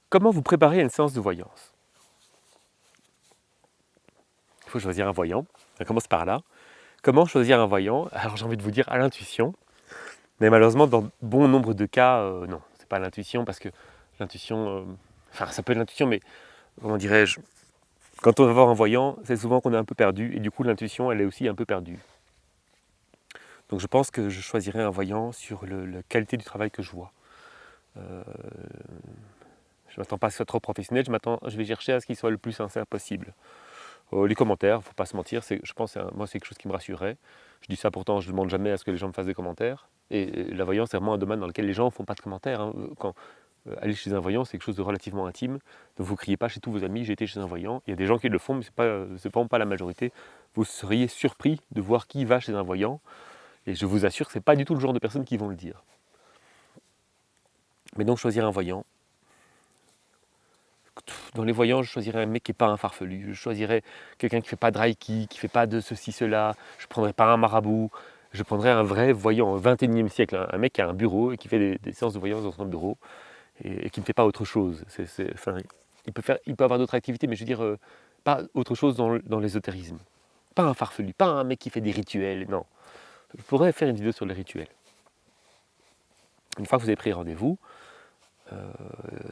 Comment vous préparez à une séance de voyance? Il faut choisir un voyant. On commence par là. Comment choisir un voyant? Alors j'ai envie de vous dire à l'intuition, mais malheureusement dans bon nombre de cas, non, c'est pas l'intuition parce que l'intuition, enfin ça peut être l'intuition, mais comment dirais-je? Quand on va voir un voyant, c'est souvent qu'on est un peu perdu et du coup l'intuition elle est aussi un peu perdue. Donc je pense que je choisirais un voyant sur la qualité du travail que je vois. Euh, je ne m'attends pas à ce que ce soit trop professionnel, je vais chercher à ce qu'il soit le plus sincère possible. Les commentaires, faut pas se mentir, je pense que moi c'est quelque chose qui me rassurerait. Je dis ça pourtant, je ne demande jamais à ce que les gens me fassent des commentaires. Et la voyance, c'est vraiment un domaine dans lequel les gens ne font pas de commentaires. Hein. Aller chez un voyant, c'est quelque chose de relativement intime. Donc vous ne criez pas chez tous vos amis, j'ai été chez un voyant. Il y a des gens qui le font, mais ce n'est vraiment pas la majorité. Vous seriez surpris de voir qui va chez un voyant. Et je vous assure que ce n'est pas du tout le genre de personnes qui vont le dire. Mais donc choisir un voyant. Dans les voyants, je choisirais un mec qui n'est pas un farfelu. Je choisirais quelqu'un qui ne fait pas de reiki, qui ne fait pas de ceci, cela. Je ne prendrais pas un marabout. Je prendrais un vrai voyant au XXIe siècle. Un mec qui a un bureau et qui fait des séances de voyance dans son bureau et qui ne fait pas autre chose. Enfin, il peut avoir d'autres activités, mais je veux dire, pas autre chose dans l'ésotérisme. Pas un farfelu, pas un mec qui fait des rituels, non. Je pourrais faire une vidéo sur les rituels. Une fois que vous avez pris rendez-vous,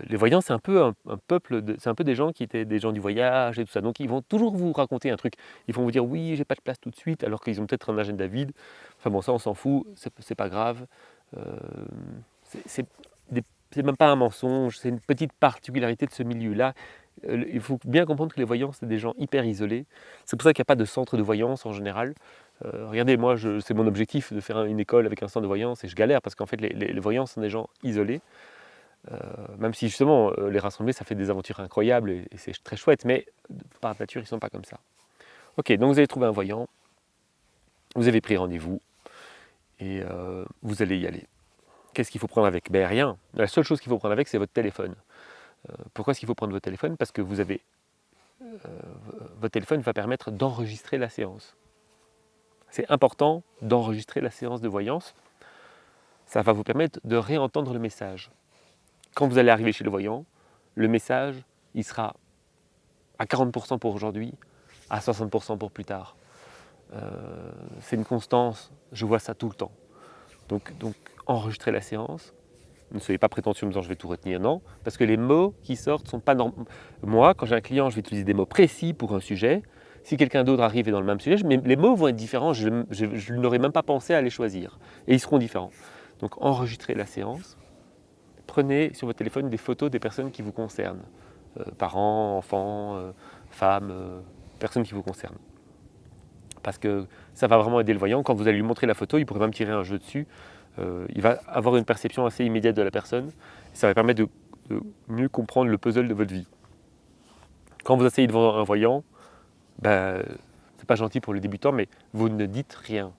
les voyants, c'est un peu un peuple, c'est un peu des gens qui étaient des gens du voyage et tout ça. Donc ils vont toujours vous raconter un truc. Ils vont vous dire oui, j'ai pas de place tout de suite, alors qu'ils ont peut-être un agenda vide. Enfin bon, ça on s'en fout, c'est pas grave. Euh, c'est c'est même pas un mensonge, c'est une petite particularité de ce milieu-là. Il faut bien comprendre que les voyants, c'est des gens hyper isolés. C'est pour ça qu'il n'y a pas de centre de voyance en général. Regardez, moi, c'est mon objectif de faire une école avec un centre de voyance et je galère parce qu'en fait, les voyants sont des gens isolés. Même si justement les rassembler ça fait des aventures incroyables et c'est très chouette, mais par nature ils ne sont pas comme ça. Ok, donc vous avez trouvé un voyant, vous avez pris rendez-vous et vous allez y aller. Qu'est-ce qu'il faut prendre avec? Ben rien. La seule chose qu'il faut prendre avec c'est votre téléphone. Pourquoi est-ce qu'il faut prendre votre téléphone? Parce que votre téléphone va permettre d'enregistrer la séance. C'est important d'enregistrer la séance de voyance. Ça va vous permettre de réentendre le message. Quand vous allez arriver chez le voyant, le message, il sera à 40% pour aujourd'hui, à 60% pour plus tard. C'est une constance, je vois ça tout le temps. Donc enregistrez la séance, ne soyez pas prétentieux en me disant je vais tout retenir, non, parce que les mots qui sortent sont pas normaux. Moi, quand j'ai un client, je vais utiliser des mots précis pour un sujet. Si quelqu'un d'autre arrive et dans le même sujet, les mots vont être différents, je n'aurais même pas pensé à les choisir, et ils seront différents. Donc enregistrez la séance, prenez sur votre téléphone des photos des personnes qui vous concernent, parents, enfants, femmes, personnes qui vous concernent. Parce que ça va vraiment aider le voyant. Quand vous allez lui montrer la photo, il pourrait même tirer un jeu dessus. Il va avoir une perception assez immédiate de la personne. Ça va permettre de mieux comprendre le puzzle de votre vie. Quand vous asseyez devant un voyant, ben, c'est pas gentil pour les débutants, mais vous ne dites rien.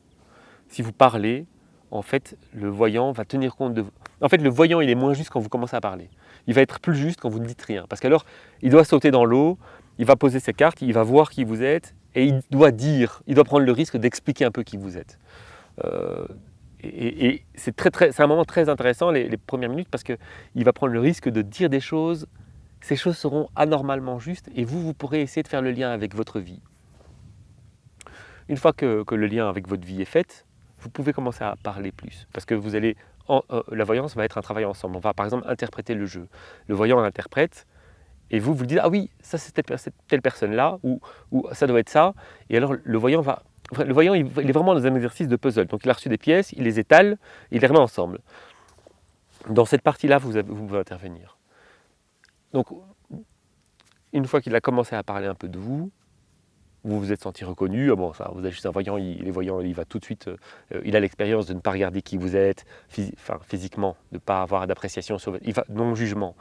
Si vous parlez, en fait, le voyant va tenir compte de vous. En fait, le voyant, il est moins juste quand vous commencez à parler. Il va être plus juste quand vous ne dites rien. Parce qu'alors, il doit sauter dans l'eau, il va poser ses cartes, il va voir qui vous êtes, et il doit prendre le risque d'expliquer un peu qui vous êtes. Euh, et c'est un moment très intéressant, les premières minutes, parce qu'il va prendre le risque de dire des choses. Ces choses seront anormalement justes, et vous pourrez essayer de faire le lien avec votre vie. Une fois que le lien avec votre vie est fait, vous pouvez commencer à parler plus. Parce que la voyance va être un travail ensemble. On va par exemple interpréter le jeu. Le voyant interprète, et vous dites, ah oui, ça c'est cette telle personne-là, ou ça doit être ça. Et alors le voyant il est vraiment dans un exercice de puzzle. Donc il a reçu des pièces, il les étale, il les remet ensemble. Dans cette partie-là, vous pouvez intervenir. Donc une fois qu'il a commencé à parler un peu de vous, vous vous êtes senti reconnu, bon, ça, vous êtes juste un voyant, les voyants, il va tout de suite, il a l'expérience de ne pas regarder qui vous êtes, physiquement, de ne pas avoir d'appréciation sur votre, non-jugement.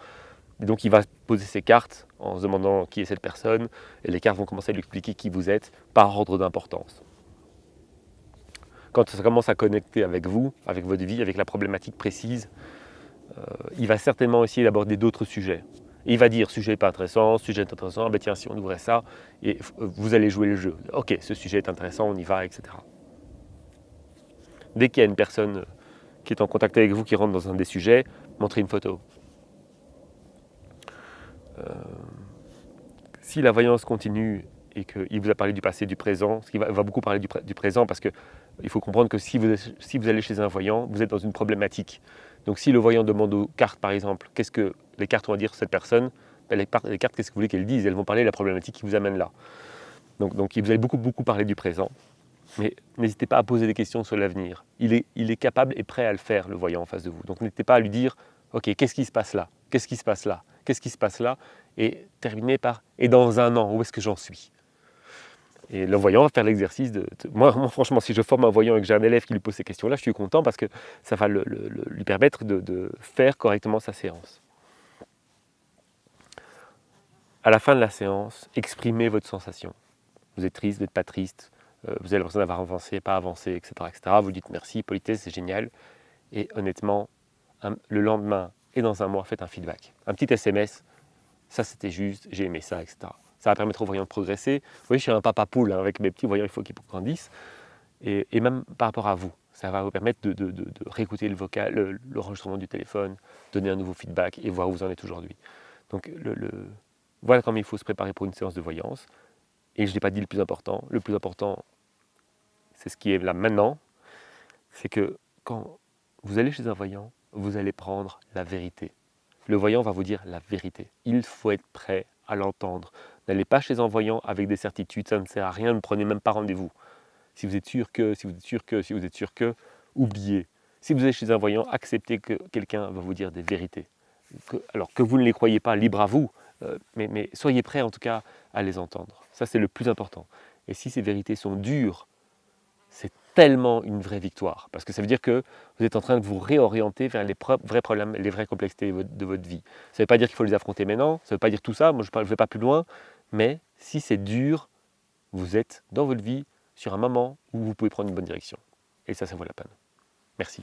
Et donc il va poser ses cartes en se demandant qui est cette personne, et les cartes vont commencer à lui expliquer qui vous êtes, par ordre d'importance. Quand ça commence à connecter avec vous, avec votre vie, avec la problématique précise, il va certainement essayer d'aborder d'autres sujets. Et il va dire, sujet pas intéressant, sujet intéressant, ben tiens, si on ouvrait ça, et vous allez jouer le jeu. Ok, ce sujet est intéressant, on y va, etc. Dès qu'il y a une personne qui est en contact avec vous, qui rentre dans un des sujets, montrez une photo. Si la voyance continue et qu'il vous a parlé du passé, du présent, ce qui va beaucoup parler du présent, parce qu'il faut comprendre que si vous allez chez un voyant, vous êtes dans une problématique. Donc si le voyant demande aux cartes, par exemple, qu'est-ce que les cartes vont dire sur cette personne, ben, les cartes, qu'est-ce que vous voulez qu'elles disent? Elles vont parler de la problématique qui vous amène là. Donc vous allez beaucoup parler du présent, mais n'hésitez pas à poser des questions sur l'avenir. Il est capable et prêt à le faire, le voyant en face de vous. Donc n'hésitez pas à lui dire, ok, qu'est-ce qui se passe là? Qu'est-ce qui se passe là? Qu'est-ce qui se passe là? Et terminer par, et dans un an, où est-ce que j'en suis? Et le voyant va faire l'exercice moi, franchement, si je forme un voyant et que j'ai un élève qui lui pose ces questions-là, je suis content parce que ça va lui permettre de faire correctement sa séance. À la fin de la séance, exprimez votre sensation. Vous êtes triste, vous n'êtes pas triste, vous avez l'impression d'avoir avancé, pas avancé, etc. Vous dites merci, politesse, c'est génial. Et honnêtement, le lendemain et dans un mois, faites un feedback. Un petit SMS, ça c'était juste, j'ai aimé ça, etc. Ça va permettre aux voyants de progresser. Vous voyez, je suis un papa poule, hein, avec mes petits voyants, il faut qu'ils grandissent. Et même par rapport à vous, ça va vous permettre de réécouter le vocal, l'enregistrement du téléphone, donner un nouveau feedback et voir où vous en êtes aujourd'hui. Donc voilà comment il faut se préparer pour une séance de voyance. Et je n'ai pas dit le plus important. Le plus important, c'est ce qui est là maintenant, c'est que quand vous allez chez un voyant, vous allez prendre la vérité. Le voyant va vous dire la vérité. Il faut être prêt à l'entendre. N'allez pas chez un voyant avec des certitudes, ça ne sert à rien, ne prenez même pas rendez-vous. Si vous êtes sûr que, si vous êtes sûr que, si vous êtes sûr que, oubliez. Si vous allez chez un voyant, acceptez que quelqu'un va vous dire des vérités. Alors que vous ne les croyez pas, libre à vous, mais soyez prêts en tout cas à les entendre. Ça, c'est le plus important. Et si ces vérités sont dures, c'est tellement une vraie victoire. Parce que ça veut dire que vous êtes en train de vous réorienter vers les vrais problèmes, les vraies complexités de votre vie. Ça ne veut pas dire qu'il faut les affronter maintenant, ça ne veut pas dire tout ça, moi je ne vais pas plus loin, mais si c'est dur, vous êtes dans votre vie sur un moment où vous pouvez prendre une bonne direction. Et ça vaut la peine. Merci.